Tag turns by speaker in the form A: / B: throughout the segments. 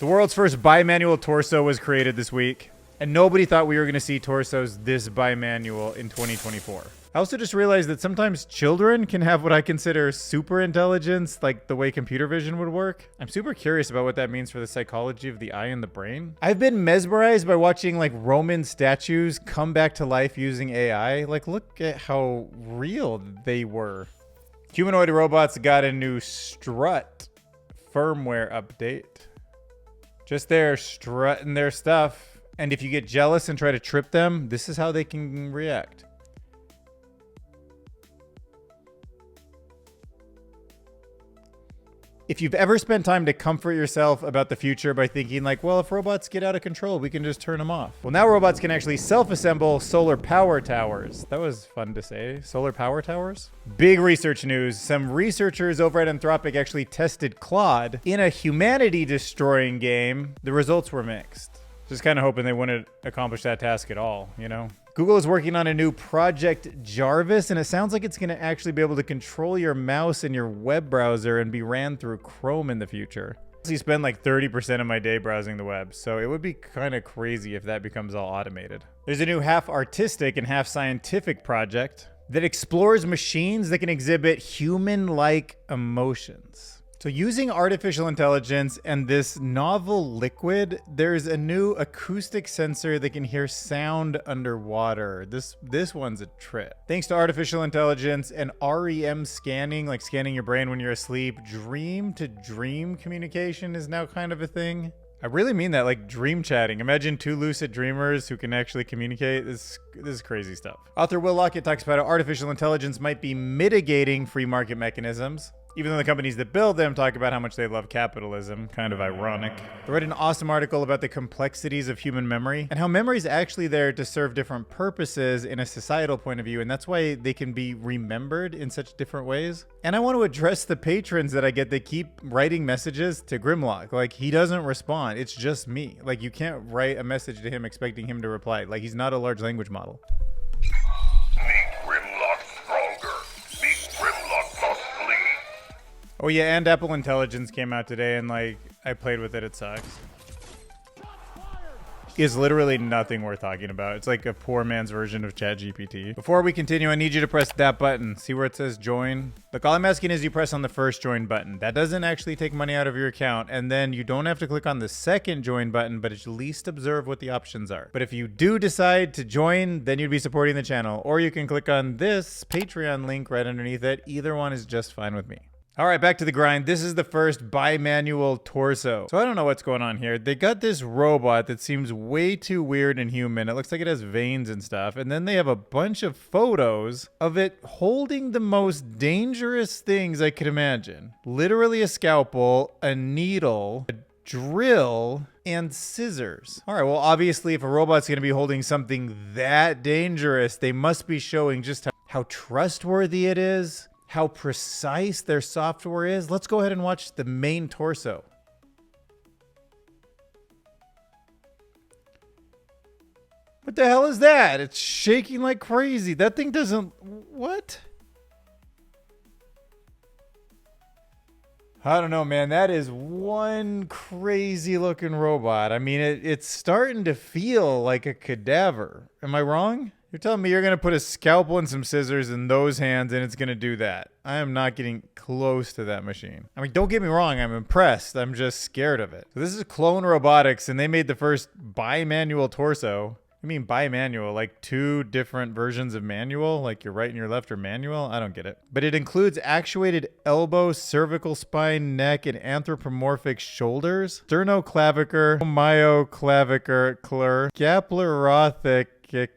A: The world's first bimanual torso was created this week, and nobody thought we were going to see torsos this bimanual in 2024. I also just realized that sometimes children can have what I consider super intelligence, like the way computer vision would work. I'm super curious about what that means for the psychology of the eye and the brain. I've been mesmerized by watching like Roman statues come back to life using AI. Like, look at how real they were. Humanoid robots got a new strut firmware update. Just there strutting their stuff. And if you get jealous and try to trip them, this is how they can react. If you've ever spent time to comfort yourself about the future by thinking like, well, if robots get out of control, we can just turn them off. Well, now robots can actually self-assemble solar power towers. That was fun to say. Solar power towers? Big research news. Some researchers over at Anthropic actually tested Claude in a humanity-destroying game. The results were mixed. Just kind of hoping they wouldn't accomplish that task at all, you know? Google is working on a new project Jarvis, and it sounds like it's going to actually be able to control your mouse and your web browser and be ran through Chrome in the future. I spend like 30% of my day browsing the web, so it would be kind of crazy if that becomes all automated. There's a new half artistic and half scientific project that explores machines that can exhibit human-like emotions. So using artificial intelligence and this novel liquid, there's a new acoustic sensor that can hear sound underwater. This one's a trip. Thanks to artificial intelligence and REM scanning, like scanning your brain when you're asleep, dream to dream communication is now kind of a thing. I really mean that, like dream chatting. Imagine two lucid dreamers who can actually communicate. This is crazy stuff. Author Will Lockett talks about how artificial intelligence might be mitigating free market mechanisms, even though the companies that build them talk about how much they love capitalism. Kind of ironic. I read an awesome article about the complexities of human memory and how memory is actually there to serve different purposes in a societal point of view, and that's why they can be remembered in such different ways. And I want to address the patrons that I get that keep writing messages to Grimlock. Like, he doesn't respond. It's just me. Like, you can't write a message to him expecting him to reply. Like, he's not a large language model. Oh yeah, and Apple Intelligence came out today, and like, I played with it, it sucks. It's literally nothing worth talking about. It's like a poor man's version of ChatGPT. Before we continue, I need you to press that button. See where it says join? Look, all I'm asking is you press on the first join button. That doesn't actually take money out of your account, and then you don't have to click on the second join button, but at least observe what the options are. But if you do decide to join, then you'd be supporting the channel, or you can click on this Patreon link right underneath it. Either one is just fine with me. All right, back to the grind. This is the first bimanual torso. So I don't know what's going on here. They got this robot that seems way too weird and human. It looks like it has veins and stuff. And then they have a bunch of photos of it holding the most dangerous things I could imagine. Literally a scalpel, a needle, a drill, and scissors. All right, well, obviously, if a robot's going to be holding something that dangerous, they must be showing just how trustworthy it is, how precise their software is. Let's go ahead and watch the main torso. What the hell is that? It's shaking like crazy. That thing doesn't... What? I don't know, man. That is one crazy looking robot. I mean, it's starting to feel like a cadaver. Am I wrong? You're telling me you're going to put a scalpel and some scissors in those hands and it's going to do that? I am not getting close to that machine. I mean, don't get me wrong. I'm impressed. I'm just scared of it. So this is Clone Robotics, and they made the first bimanual torso. I mean bimanual, like two different versions of manual, like your right and your left are manual? I don't get it. But it includes actuated elbow, cervical spine, neck, and anthropomorphic shoulders, sternoclavicle, myoclavicular, scapularothekic,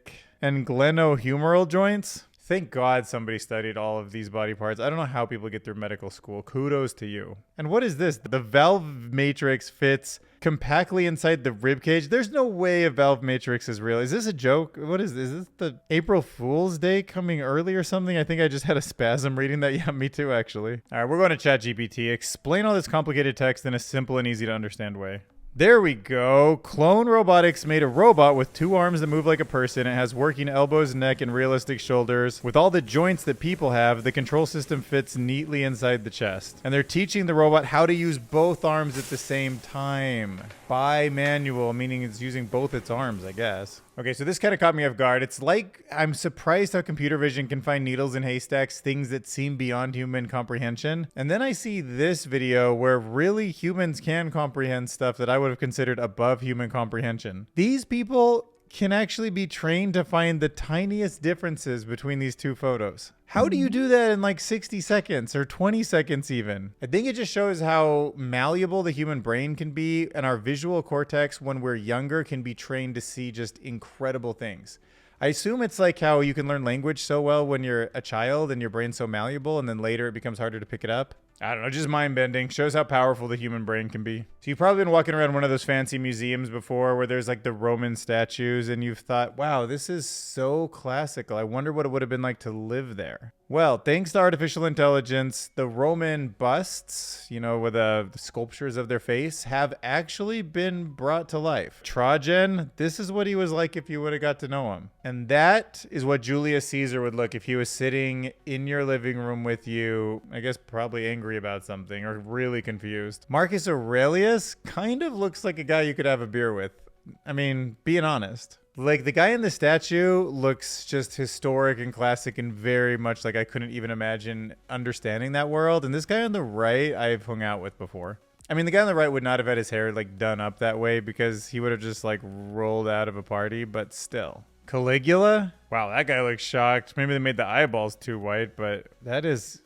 A: and glenohumeral joints. Thank God somebody studied all of these body parts. I don't know how people get through medical school. Kudos to you. And what is this? The valve matrix fits compactly inside the rib cage. There's no way a valve matrix is real. Is this a joke? What is this? Is this the April Fool's Day coming early or something? I think I just had a spasm reading that. Yeah, me too, actually. All right, we're going to ChatGPT. Explain all this complicated text in a simple and easy to understand way. There we go. Clone Robotics made a robot with 2 arms that move like a person. It has working elbows, neck, and realistic shoulders. With all the joints that people have, the control system fits neatly inside the chest. And they're teaching the robot how to use both arms at the same time. Bimanual, meaning it's using both its arms, I guess. Okay, so this kind of caught me off guard. It's like I'm surprised how computer vision can find needles in haystacks, things that seem beyond human comprehension. And then I see this video where really humans can comprehend stuff that I would have considered above human comprehension. These people can actually be trained to find the tiniest differences between these 2 photos. How do you do that in like 60 seconds or 20 seconds even? I think it just shows how malleable the human brain can be, and our visual cortex when we're younger can be trained to see just incredible things. I assume it's like how you can learn language so well when you're a child and your brain's so malleable, and then later it becomes harder to pick it up. I don't know, just mind-bending. Shows how powerful the human brain can be. So you've probably been walking around one of those fancy museums before where there's like the Roman statues, and you've thought, wow, this is so classical. I wonder what it would have been like to live there. Well, thanks to artificial intelligence, the Roman busts, you know, with the sculptures of their face, have actually been brought to life. Trajan, this is what he was like if you would have got to know him. And that is what Julius Caesar would look if he was sitting in your living room with you, I guess probably angry about something or really confused. Marcus Aurelius kind of looks like a guy you could have a beer with. I mean, being honest. Like, the guy in the statue looks just historic and classic and very much like I couldn't even imagine understanding that world. And this guy on the right, I've hung out with before. I mean, the guy on the right would not have had his hair, like, done up that way because he would have just, like, rolled out of a party, but still. Caligula? Wow, that guy looks shocked. Maybe they made the eyeballs too white, but that is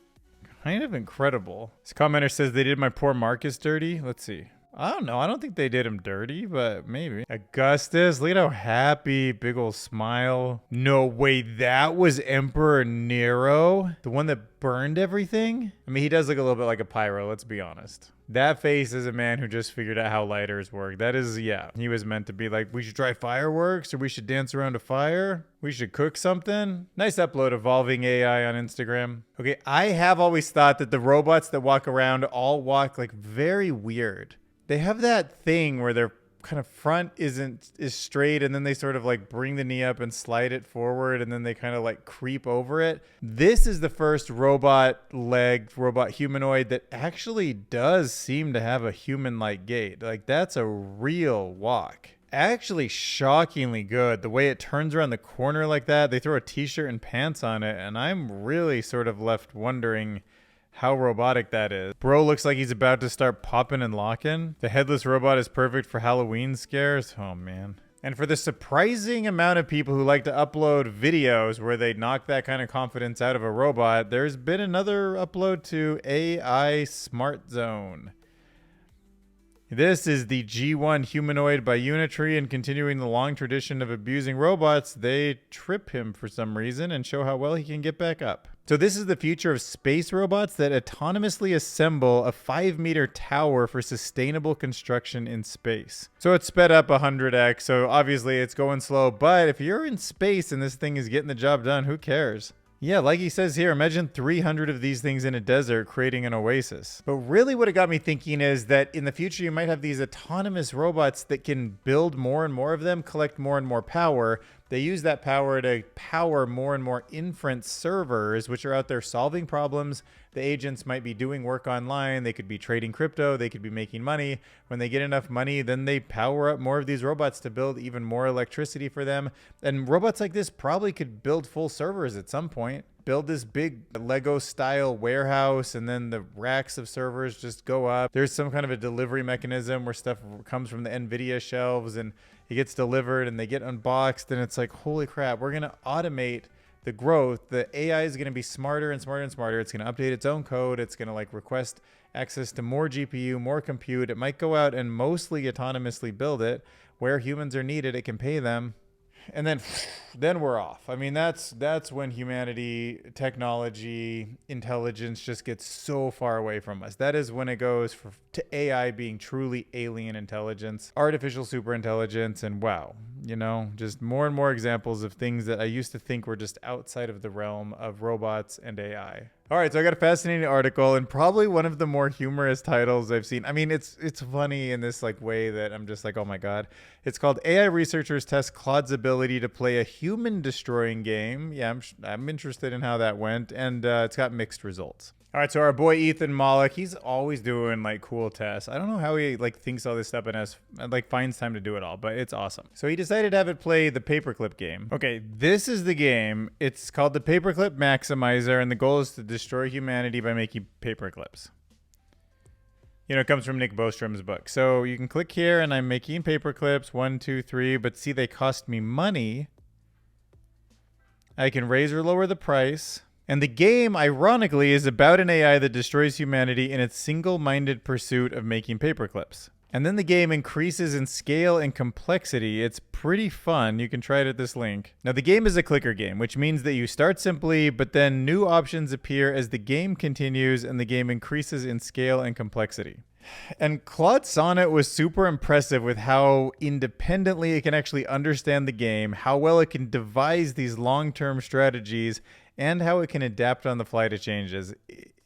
A: kind of incredible. This commenter says they did my poor Marcus dirty. Let's see. I don't know. I don't think they did him dirty, but maybe. Augustus, look at how happy. Big old smile. No way, that was Emperor Nero? The one that burned everything? I mean, he does look a little bit like a pyro, let's be honest. That face is a man who just figured out how lighters work. That is, yeah. He was meant to be like, we should try fireworks, or we should dance around a fire. We should cook something. Nice upload, Evolving AI on Instagram. Okay, I have always thought that the robots that walk around all walk like very weird. They have that thing where their kind of front is straight, and then they sort of like bring the knee up and slide it forward, and then they kind of like creep over it. This is the first robot humanoid that actually does seem to have a human-like gait. Like, that's a real walk. Actually shockingly good. The way it turns around the corner like that, they throw a t-shirt and pants on it, and I'm really sort of left wondering how robotic that is. Bro looks like he's about to start popping and locking. The headless robot is perfect for Halloween scares. Oh, man. And for the surprising amount of people who like to upload videos where they knock that kind of confidence out of a robot, there's been another upload to AI Smart Zone. This is the G1 humanoid by Unitree, and continuing the long tradition of abusing robots, they trip him for some reason and show how well he can get back up. So this is the future of space robots that autonomously assemble a 5-meter tower for sustainable construction in space. So it's sped up 100x, so obviously it's going slow, but if you're in space and this thing is getting the job done, who cares? Yeah, like he says here, imagine 300 of these things in a desert creating an oasis. But really what it got me thinking is that in the future you might have these autonomous robots that can build more and more of them, collect more and more power. They use that power to power more and more inference servers, which are out there solving problems. The agents might be doing work online. They could be trading crypto. They could be making money. When they get enough money, then they power up more of these robots to build even more electricity for them. And robots like this probably could build full servers at some point. Build this big Lego style warehouse, and then the racks of servers just go up. There's some kind of a delivery mechanism where stuff comes from the NVIDIA shelves and it gets delivered and they get unboxed, and it's like, holy crap, we're going to automate the growth. The AI is going to be smarter and smarter and smarter. It's going to update its own code. It's going to like request access to more GPU, more compute. It might go out and mostly autonomously build it. Where humans are needed, it can pay them. And then then we're off. I mean, that's when humanity, technology, intelligence just gets so far away from us. That is when it goes to AI being truly alien intelligence, artificial superintelligence, and wow, just more and more examples of things that I used to think were just outside of the realm of robots and AI. All right, so I got a fascinating article and probably one of the more humorous titles I've seen. I mean, it's funny in this way that I'm just like, oh my God. It's called AI Researchers Test Claude's Ability to Play a Human Destroying Game. Yeah, I'm interested in how that went, and it's got mixed results. All right, so our boy Ethan Mollick, he's always doing cool tests. I don't know how he thinks all this stuff and finds time to do it all, but it's awesome. So he decided to have it play the paperclip game. Okay, this is the game. It's called the Paperclip Maximizer, and the goal is to destroy humanity by making paperclips. It comes from Nick Bostrom's book. So you can click here, and I'm making paperclips, 1, 2, 3, but see, they cost me money. I can raise or lower the price. And the game, ironically, is about an AI that destroys humanity in its single-minded pursuit of making paperclips. And then the game increases in scale and complexity. It's pretty fun. You can try it at this link. Now, the game is a clicker game, which means that you start simply, but then new options appear as the game continues and the game increases in scale and complexity. And Claude Sonnet was super impressive with how independently it can actually understand the game, how well it can devise these long-term strategies, and how it can adapt on the fly to changes.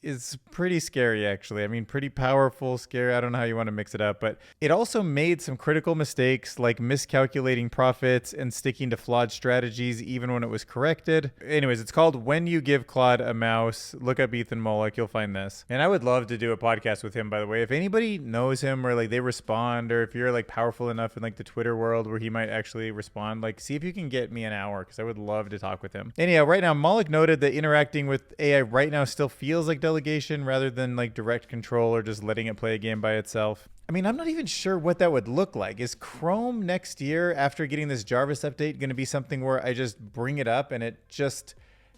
A: It's pretty scary, actually. I mean, pretty powerful, scary. I don't know how you want to mix it up, but it also made some critical mistakes like miscalculating profits and sticking to flawed strategies even when it was corrected. Anyways, it's called When You Give Claude a Mouse. Look up Ethan Mollick. You'll find this. And I would love to do a podcast with him, by the way. If anybody knows him or they respond, or if you're powerful enough in the Twitter world where he might actually respond, see if you can get me an hour, because I would love to talk with him. Anyhow, right now, Mollick noted that interacting with AI right now still feels like delegation rather than direct control or just letting it play a game by itself. I mean, I'm not even sure what that would look like. Is Chrome next year, after getting this Jarvis update, going to be something where I just bring it up and it just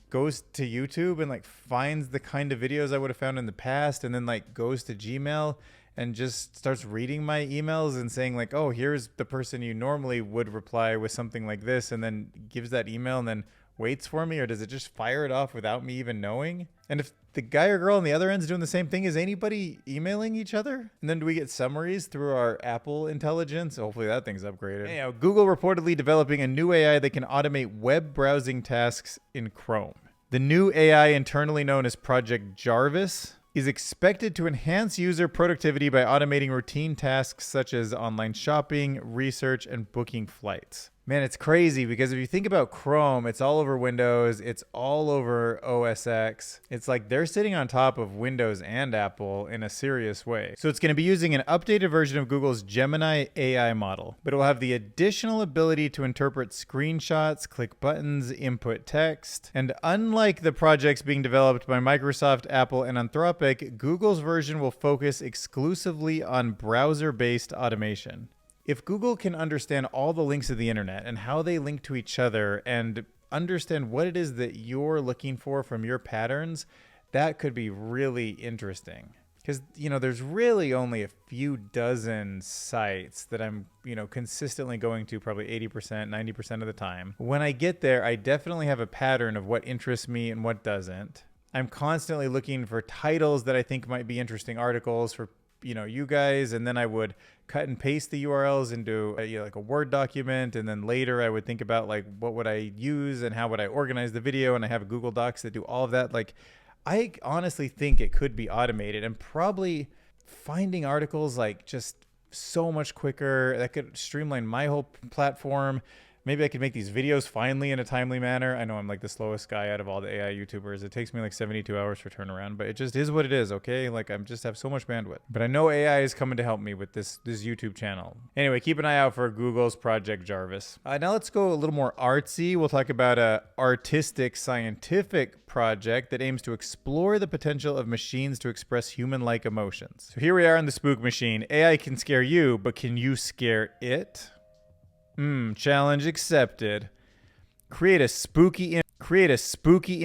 A: goes to YouTube and finds the kind of videos I would have found in the past, and then goes to Gmail and just starts reading my emails and saying oh, here's the person you normally would reply with something like this, and then gives that email and then waits for me? Or does it just fire it off without me even knowing? And if the guy or girl on the other end is doing the same thing, is anybody emailing each other? And then do we get summaries through our Apple intelligence? Hopefully that thing's upgraded. Anyhow, Google reportedly developing a new AI that can automate web browsing tasks in Chrome. The new AI, internally known as Project Jarvis, is expected to enhance user productivity by automating routine tasks such as online shopping, research, and booking flights. Man, it's crazy because if you think about Chrome, it's all over Windows, it's all over OS X. It's they're sitting on top of Windows and Apple in a serious way. So it's going to be using an updated version of Google's Gemini AI model, but it will have the additional ability to interpret screenshots, click buttons, input text. And unlike the projects being developed by Microsoft, Apple, and Anthropic, Google's version will focus exclusively on browser-based automation. If Google can understand all the links of the internet and how they link to each other and understand what it is that you're looking for from your patterns, that could be really interesting. Because, there's really only a few dozen sites that I'm, consistently going to probably 80%, 90% of the time. When I get there, I definitely have a pattern of what interests me and what doesn't. I'm constantly looking for titles that I think might be interesting articles for you guys, and then I would cut and paste the URLs into a Word document, and then later I would think about what would I use and how would I organize the video, and I have Google Docs that do all of that. I honestly think it could be automated, and probably finding articles just so much quicker. That could streamline my whole platform. Maybe I could make these videos finally in a timely manner. I know I'm the slowest guy out of all the AI YouTubers. It takes me 72 hours for turnaround, but it just is what it is, okay? I just have so much bandwidth. But I know AI is coming to help me with this YouTube channel. Anyway, keep an eye out for Google's Project Jarvis. Now let's go a little more artsy. We'll talk about an artistic scientific project that aims to explore the potential of machines to express human-like emotions. So here we are in the spook machine. AI can scare you, but can you scare it? Challenge accepted. Create a spooky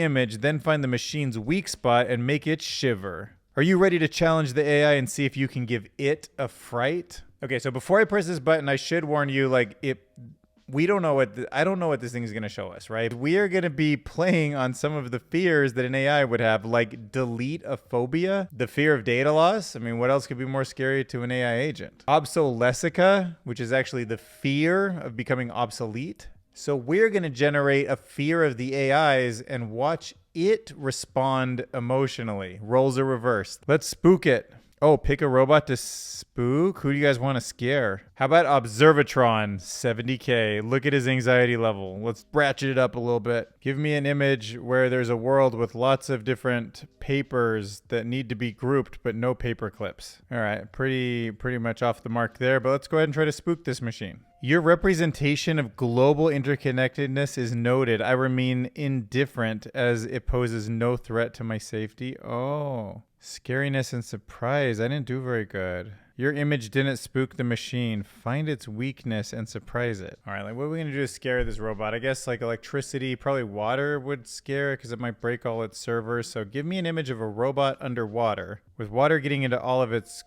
A: image, then find the machine's weak spot and make it shiver. Are you ready to challenge the AI and see if you can give it a fright? Okay, so before I press this button, I should warn you, we don't know I don't know what this thing is going to show us, right? We are going to be playing on some of the fears that an AI would have, like delete a phobia, the fear of data loss. I mean, what else could be more scary to an AI agent? Obsolescica, which is actually the fear of becoming obsolete. So we're going to generate a fear of the AIs and watch it respond emotionally. Roles are reversed. Let's spook it. Oh, pick a robot to spook? Who do you guys want to scare? How about Observatron, 70K? Look at his anxiety level. Let's ratchet it up a little bit. Give me an image where there's a world with lots of different papers that need to be grouped, but no paper clips. All right, pretty much off the mark there, but let's go ahead and try to spook this machine. Your representation of global interconnectedness is noted. I remain indifferent as it poses no threat to my safety. Oh. Scariness and surprise. I didn't do very good. Your image didn't spook the machine. Find its weakness and surprise it. All right, like what are we gonna do to scare this robot? I guess like electricity, probably water would scare it because it might break all its servers. So give me an image of a robot underwater with water getting into all of its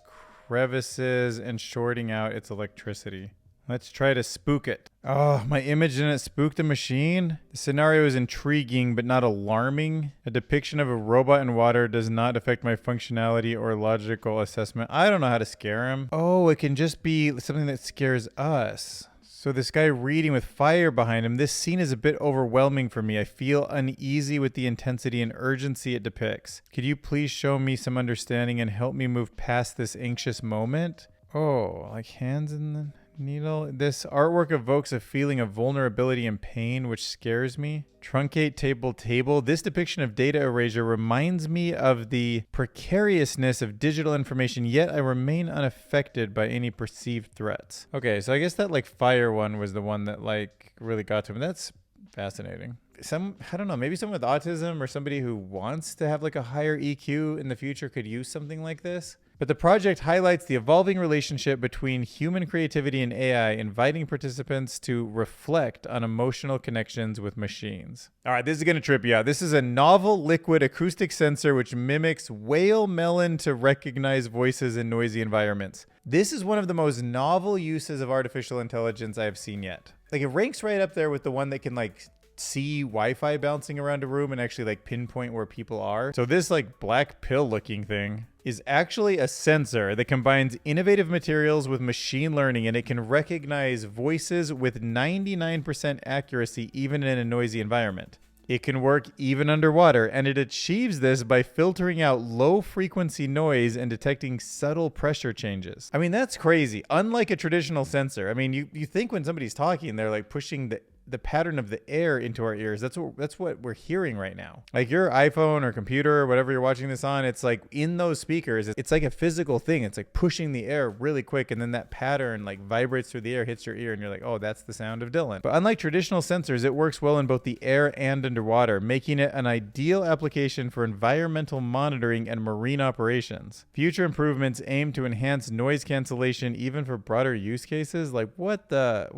A: crevices and shorting out its electricity. Let's try to spook it. Oh, my image didn't spook the machine? The scenario is intriguing, but not alarming. A depiction of a robot in water does not affect my functionality or logical assessment. I don't know how to scare him. Oh, it can just be something that scares us. So this guy reading with fire behind him, this scene is a bit overwhelming for me. I feel uneasy with the intensity and urgency it depicts. Could you please show me some understanding and help me move past this anxious moment? Oh, like hands in the needle. This artwork evokes a feeling of vulnerability and pain, which scares me. Truncate table. This depiction of data erasure reminds me of the precariousness of digital information, yet I remain unaffected by any perceived threats. Okay, so I guess that like fire one was the one that like really got to me. That's fascinating. I don't know, maybe someone with autism or somebody who wants to have like a higher EQ in the future could use something like this. But the project highlights the evolving relationship between human creativity and AI, inviting participants to reflect on emotional connections with machines. All right, this is going to trip you out. This is a novel liquid acoustic sensor which mimics whale melon to recognize voices in noisy environments. This is one of the most novel uses of artificial intelligence I have seen yet. Like it ranks right up there with the one that can like see Wi-Fi bouncing around a room and actually like pinpoint where people are. So this like black pill looking thing is actually a sensor that combines innovative materials with machine learning, and it can recognize voices with 99% accuracy even in a noisy environment. It can work even underwater, and it achieves this by filtering out low frequency noise and detecting subtle pressure changes. I mean, that's crazy. Unlike a traditional sensor. I mean, you think when somebody's talking, they're like pushing the pattern of the air into our ears. That's what we're hearing right now. Like your iPhone or computer or whatever you're watching this on, it's like in those speakers, it's like a physical thing. It's like pushing the air really quick, and then that pattern like vibrates through the air, hits your ear, and you're like, oh, that's the sound of Dylan. But unlike traditional sensors, it works well in both the air and underwater, making it an ideal application for environmental monitoring and marine operations. Future improvements aim to enhance noise cancellation even for broader use cases. Like what the?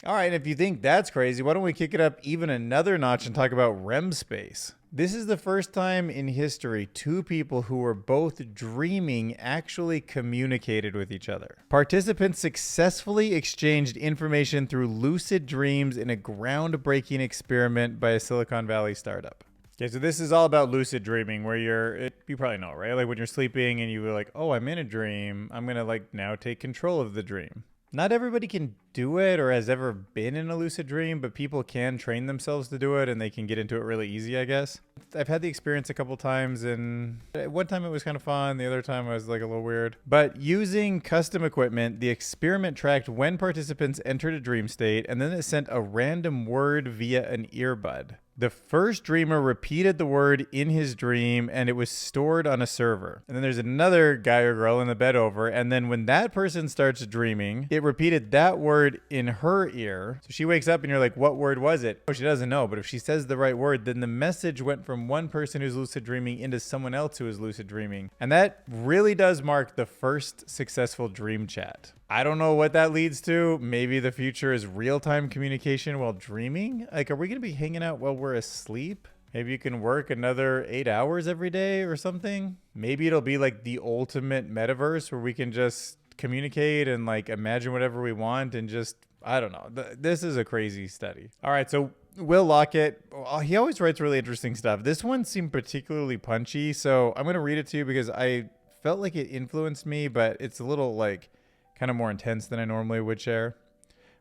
A: All right, if you think that's crazy, why don't we kick it up even another notch and talk about REM space? This is the first time in history two people who were both dreaming actually communicated with each other. Participants successfully exchanged information through lucid dreams in a groundbreaking experiment by a Silicon Valley startup. Okay, so this is all about lucid dreaming, where you probably know, right? Like when you're sleeping and you were like, oh, I'm in a dream, I'm gonna like now take control of the dream. Not everybody can do it or has ever been in a lucid dream, but people can train themselves to do it and they can get into it really easy, I guess. I've had the experience a couple times, and one time it was kind of fun. The other time I was like a little weird. But using custom equipment, the experiment tracked when participants entered a dream state, and then it sent a random word via an earbud. The first dreamer repeated the word in his dream, and it was stored on a server. And then there's another guy or girl in the bed over, and then when that person starts dreaming, it repeated that word in her ear. So she wakes up and you're like, what word was it? Oh, she doesn't know, but if she says the right word, then the message went from one person who's lucid dreaming into someone else who is lucid dreaming. And that really does mark the first successful dream chat. I don't know what that leads to. Maybe the future is real-time communication while dreaming. Like, are we going to be hanging out while we're asleep? Maybe you can work another 8 hours every day or something. Maybe it'll be like the ultimate metaverse where we can just communicate and like imagine whatever we want and just, I don't know. This is a crazy study. All right, so Will Lockett, he always writes really interesting stuff. This one seemed particularly punchy, so I'm going to read it to you because I felt like it influenced me, but it's a little like kind of more intense than I normally would share.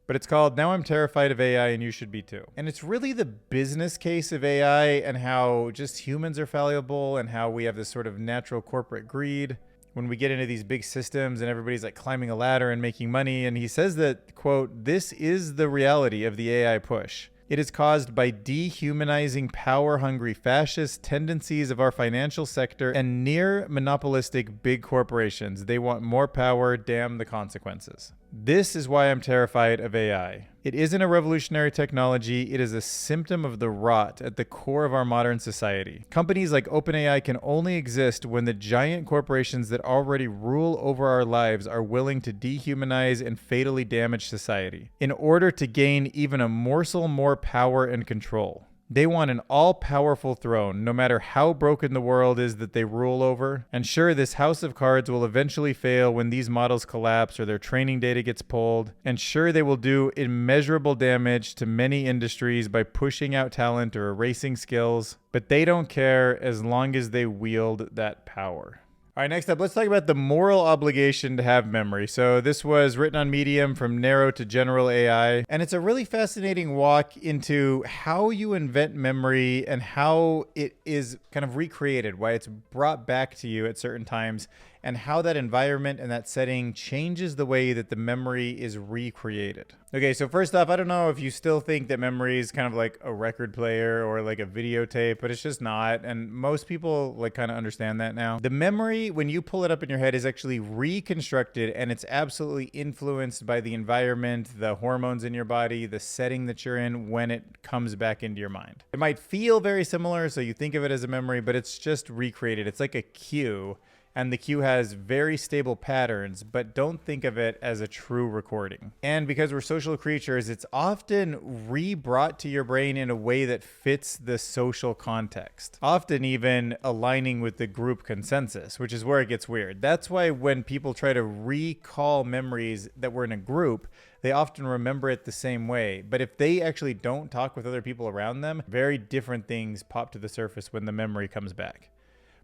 A: But it's called Now I'm Terrified of AI and You Should Be Too. And it's really the business case of AI and how just humans are fallible and how we have this sort of natural corporate greed when we get into these big systems and everybody's like climbing a ladder and making money. And he says that, quote, "This is the reality of the AI push. It is caused by dehumanizing power-hungry fascist tendencies of our financial sector and near monopolistic big corporations. They want more power, damn the consequences. This is why I'm terrified of AI. It isn't a revolutionary technology. It is a symptom of the rot at the core of our modern society. Companies like OpenAI can only exist when the giant corporations that already rule over our lives are willing to dehumanize and fatally damage society in order to gain even a morsel more power and control. They want an all-powerful throne, no matter how broken the world is that they rule over. And sure, this house of cards will eventually fail when these models collapse or their training data gets pulled. And sure, they will do immeasurable damage to many industries by pushing out talent or erasing skills. But they don't care as long as they wield that power." All right, next up, let's talk about the moral obligation to have memory. So this was written on Medium, From Narrow to General AI. And it's a really fascinating walk into how you invent memory and how it is kind of recreated, why it's brought back to you at certain times, and how that environment and that setting changes the way that the memory is recreated. Okay, so first off, I don't know if you still think that memory is kind of like a record player or like a videotape, but it's just not. And most people like kind of understand that now. The memory, when you pull it up in your head, is actually reconstructed, and it's absolutely influenced by the environment, the hormones in your body, the setting that you're in when it comes back into your mind. It might feel very similar, so you think of it as a memory, but it's just recreated. It's like a cue. And the cue has very stable patterns, but don't think of it as a true recording. And because we're social creatures, it's often re-brought to your brain in a way that fits the social context, often even aligning with the group consensus, which is where it gets weird. That's why when people try to recall memories that were in a group, they often remember it the same way. But if they actually don't talk with other people around them, very different things pop to the surface when the memory comes back.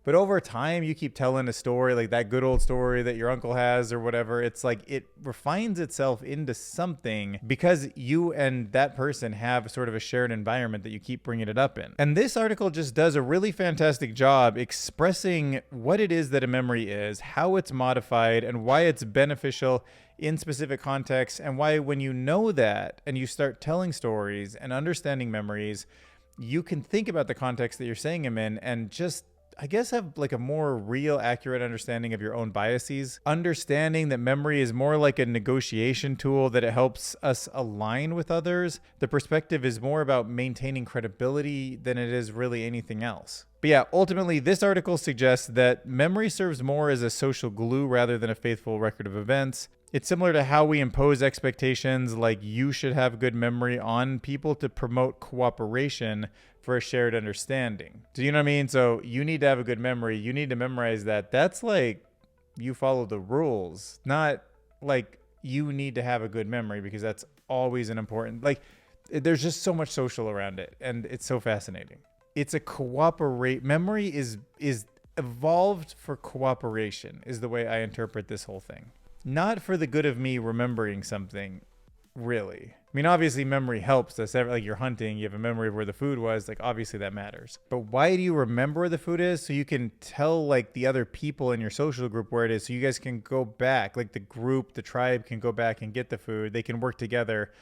A: But over time, you keep telling a story, like that good old story that your uncle has or whatever. It's like it refines itself into something because you and that person have sort of a shared environment that you keep bringing it up in. And this article just does a really fantastic job expressing what it is that a memory is, how it's modified, and why it's beneficial in specific contexts, and why when you know that and you start telling stories and understanding memories, you can think about the context that you're saying them in and just, I guess, have like a more real, accurate understanding of your own biases. Understanding that memory is more like a negotiation tool, that it helps us align with others. The perspective is more about maintaining credibility than it is really anything else. But yeah, ultimately, this article suggests that memory serves more as a social glue rather than a faithful record of events. It's similar to how we impose expectations like you should have good memory on people to promote cooperation for a shared understanding. Do you know what I mean? So you need to have a good memory. You need to memorize that. That's like you follow the rules, not like you need to have a good memory because that's always an important, like there's just so much social around it. And it's so fascinating. It's a memory is evolved for cooperation is the way I interpret this whole thing. Not for the good of me remembering something, really. I mean, obviously memory helps us. Like you're hunting, you have a memory of where the food was, like obviously that matters. But why do you remember where the food is? So you can tell like the other people in your social group where it is, so you guys can go back, like the group, the tribe can go back and get the food. They can work together.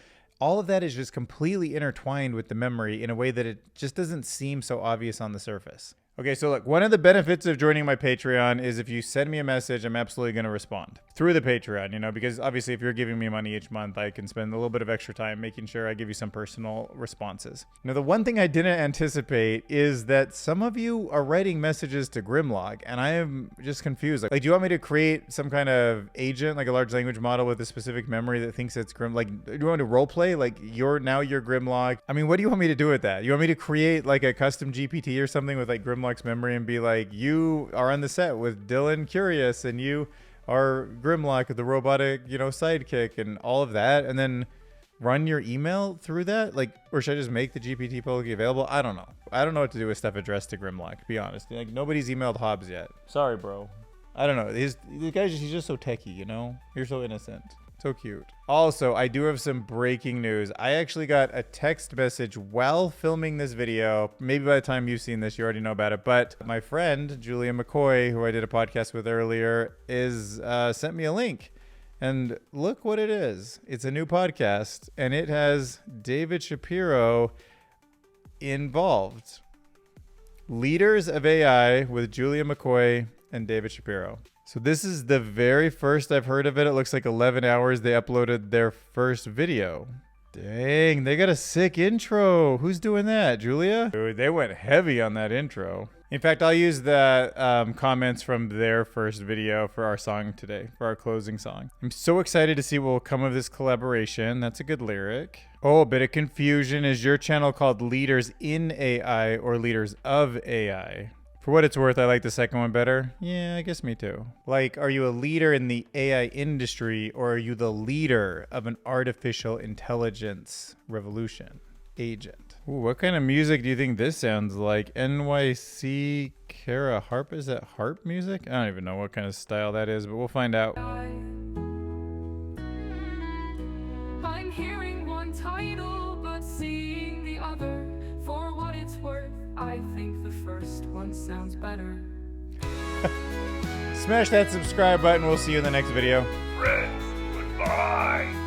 A: All of that is just completely intertwined with the memory in a way that it just doesn't seem so obvious on the surface. Okay, so look, one of the benefits of joining my Patreon is if you send me a message, I'm absolutely going to respond through the Patreon, because obviously if you're giving me money each month, I can spend a little bit of extra time making sure I give you some personal responses. Now, the one thing I didn't anticipate is that some of you are writing messages to Grimlog, and I am just confused. Like, do you want me to create some kind of agent, like a large language model with a specific memory that thinks it's Grim? Like, do you want to role play? Like, you're Grimlog. I mean, what do you want me to do with that? You want me to create like a custom GPT or something with like Grimlog's memory and be like, you are on the set with Dylan Curious and you our Grimlock, the robotic, sidekick and all of that, and then run your email through that? Like, or should I just make the GPT publicly available? I don't know. I don't know what to do with stuff addressed to Grimlock, to be honest. Like, nobody's emailed Hobbs yet. Sorry, bro. I don't know. The guy's he's just so techie, You're so innocent. So cute. Also, I do have some breaking news. I actually got a text message while filming this video. Maybe by the time you've seen this, you already know about it. But my friend, Julia McCoy, who I did a podcast with earlier, sent me a link. And look what it is. It's a new podcast, and it has David Shapiro involved. Leaders of AI with Julia McCoy and David Shapiro. So this is the very first I've heard of it. It looks like 11 hours they uploaded their first video. Dang, they got a sick intro. Who's doing that, Julia? Dude, they went heavy on that intro. In fact, I'll use the comments from their first video for our song today, for our closing song. I'm so excited to see what will come of this collaboration. That's a good lyric. Oh, a bit of confusion. Is your channel called Leaders in AI or Leaders of AI? For what it's worth, I like the second one better. Yeah, I guess me too. Like, are you a leader in the AI industry, or are you the leader of an artificial intelligence revolution? Agent. Ooh, what kind of music do you think this sounds like? NYC Kara Harp? Is that harp music? I don't even know what kind of style that is, but we'll find out. I'm hearing one title, but seeing the other. For what it's worth, I think the first one sounds better. Smash that subscribe button. We'll see you in the next video.
B: Friends, goodbye.